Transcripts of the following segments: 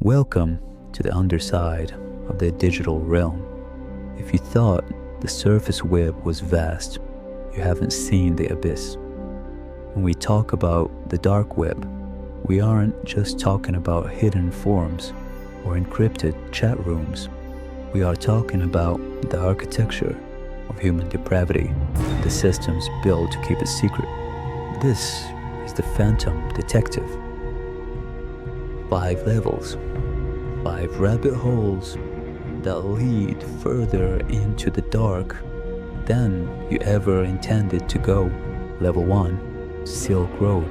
Welcome to the underside of the digital realm. If you thought the surface web was vast, you haven't seen the abyss. When we talk about the dark web, we aren't just talking about hidden forums or encrypted chat rooms. We are talking about the architecture of human depravity, the systems built to keep it secret. This is the Phantom Detective. 5 levels, 5 rabbit holes that lead further into the dark than you ever intended to go. Level 1, Silk Road.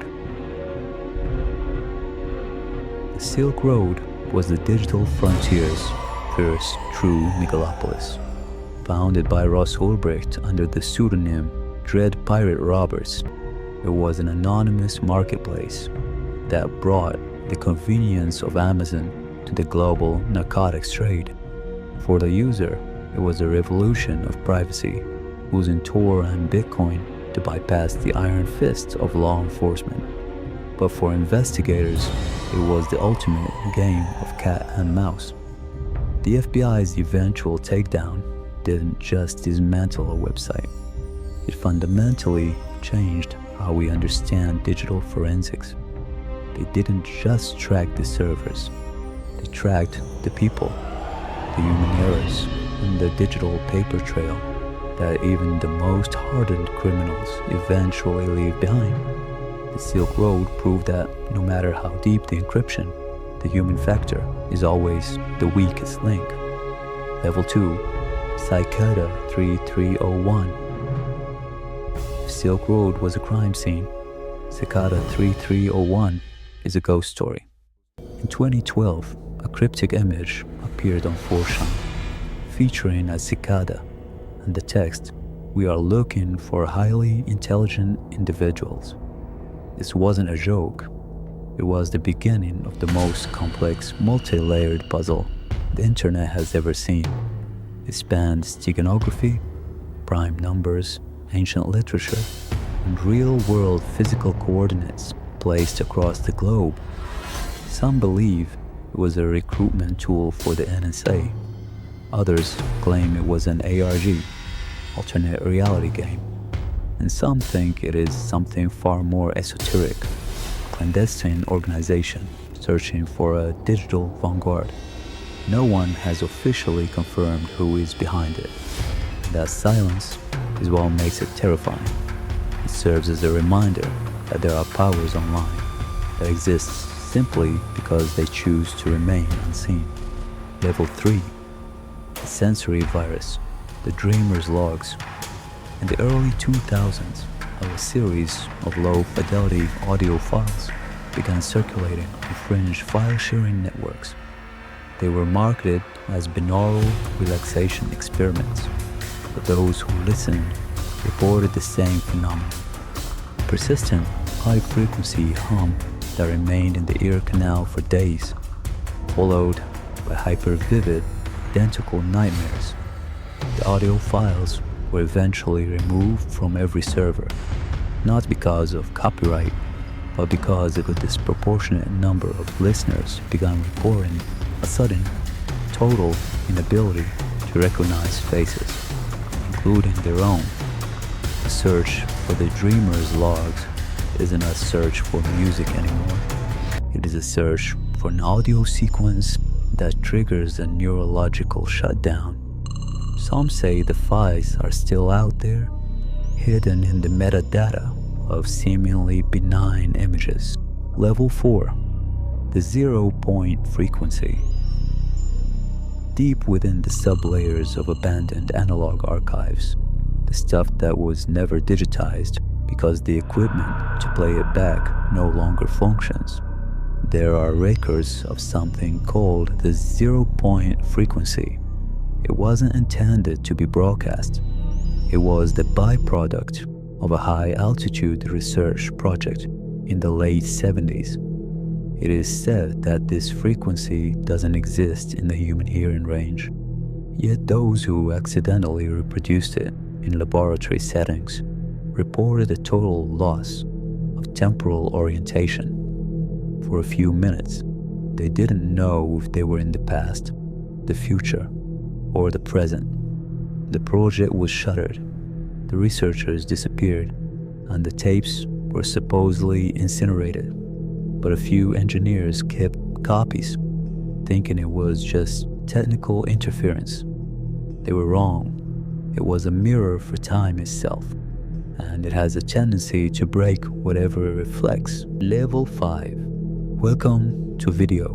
The Silk Road was the digital frontier's first true megalopolis. Founded by Ross Ulbricht under the pseudonym Dread Pirate Roberts, it was an anonymous marketplace that brought the convenience of Amazon to the global narcotics trade. For the user, it was a revolution of privacy, using Tor and Bitcoin to bypass the iron fist of law enforcement. But for investigators, it was the ultimate game of cat and mouse. The FBI's eventual takedown didn't just dismantle a website. It fundamentally changed how we understand digital forensics. They didn't just track the servers, they tracked the people, the human errors, and the digital paper trail that even the most hardened criminals eventually leave behind. The Silk Road proved that no matter how deep the encryption, the human factor is always the weakest link. Level 2, Cicada 3301. If Silk Road was a crime scene, Cicada 3301 is a ghost story. In 2012, a cryptic image appeared on 4chan, featuring a cicada and the text, "We are looking for highly intelligent individuals." This wasn't a joke. It was the beginning of the most complex, multi-layered puzzle the internet has ever seen. It spanned steganography, prime numbers, ancient literature, and real-world physical coordinates placed across the globe. Some believe it was a recruitment tool for the NSA. Others claim it was an ARG, alternate reality game. And some think it is something far more esoteric, a clandestine organization searching for a digital vanguard. No one has officially confirmed who is behind it. That silence is what makes it terrifying. It serves as a reminder that there are powers online that exist simply because they choose to remain unseen. Level 3, the sensory virus, the dreamer's logs. In the early 2000s, a series of low-fidelity audio files began circulating on fringe file-sharing networks. They were marketed as binaural relaxation experiments, but those who listened reported the same phenomenon. Persistent, high-frequency hum that remained in the ear canal for days, followed by hyper-vivid, identical nightmares. The audio files were eventually removed from every server, not because of copyright, but because a disproportionate number of listeners began reporting a sudden, total inability to recognize faces, including their own. The search for the dreamer's logs isn't a search for music anymore. It is a search for an audio sequence that triggers a neurological shutdown. Some say the files are still out there, hidden in the metadata of seemingly benign images. Level 4, the 0-point frequency. Deep within the sublayers of abandoned analog archives, the stuff that was never digitized because the equipment to play it back no longer functions, there are records of something called the 0-point frequency. It wasn't intended to be broadcast. It was the byproduct of a high-altitude research project in the late 70s. It is said that this frequency doesn't exist in the human hearing range, yet those who accidentally reproduced it in laboratory settings reported a total loss of temporal orientation. For a few minutes, They didn't know if they were in the past, the future, or the present. The project was shuttered, the researchers disappeared, and the tapes were supposedly incinerated. But a few engineers kept copies, thinking it was just technical interference. They were wrong. It was a mirror for time itself, and it has a tendency to break whatever it reflects. Level 5. Welcome to video.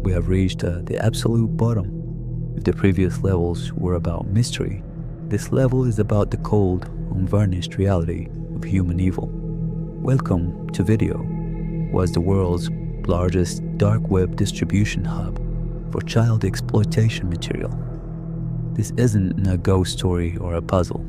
We have reached the absolute bottom. If the previous levels were about mystery, this level is about the cold, unvarnished reality of human evil. Welcome to Video was the world's largest dark web distribution hub for child exploitation material. This isn't a ghost story or a puzzle.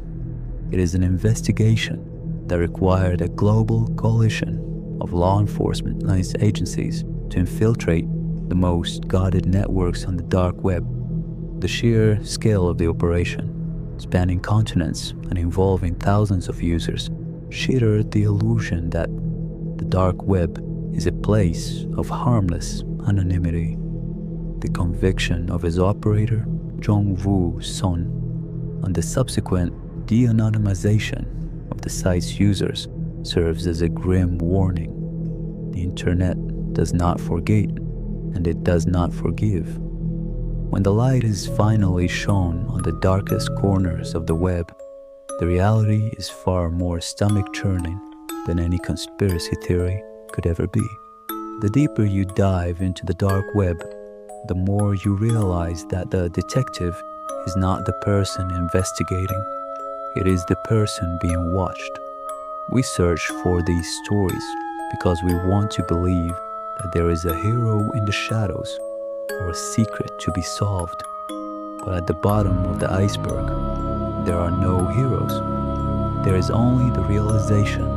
It is an investigation that required a global coalition of law enforcement agencies to infiltrate the most guarded networks on the dark web. The sheer scale of the operation, spanning continents and involving thousands of users, shattered the illusion that the dark web is a place of harmless anonymity. The conviction of its operator, Jong-Woo Son, and the subsequent de-anonymization of the site's users serves as a grim warning. The internet does not forget, and it does not forgive. When the light is finally shone on the darkest corners of the web, the reality is far more stomach-churning than any conspiracy theory could ever be. The deeper you dive into the dark web, the more you realize that the detective is not the person investigating. It is the person being watched. We search for these stories because we want to believe that there is a hero in the shadows or a secret to be solved. But at the bottom of the iceberg, there are no heroes. There is only the realization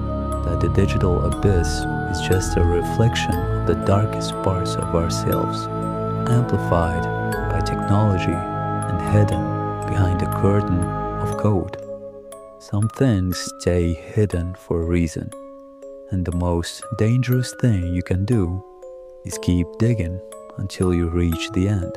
that the digital abyss is just a reflection of the darkest parts of ourselves, amplified by technology and hidden behind a curtain of code. Some things stay hidden for a reason, and the most dangerous thing you can do is keep digging until you reach the end.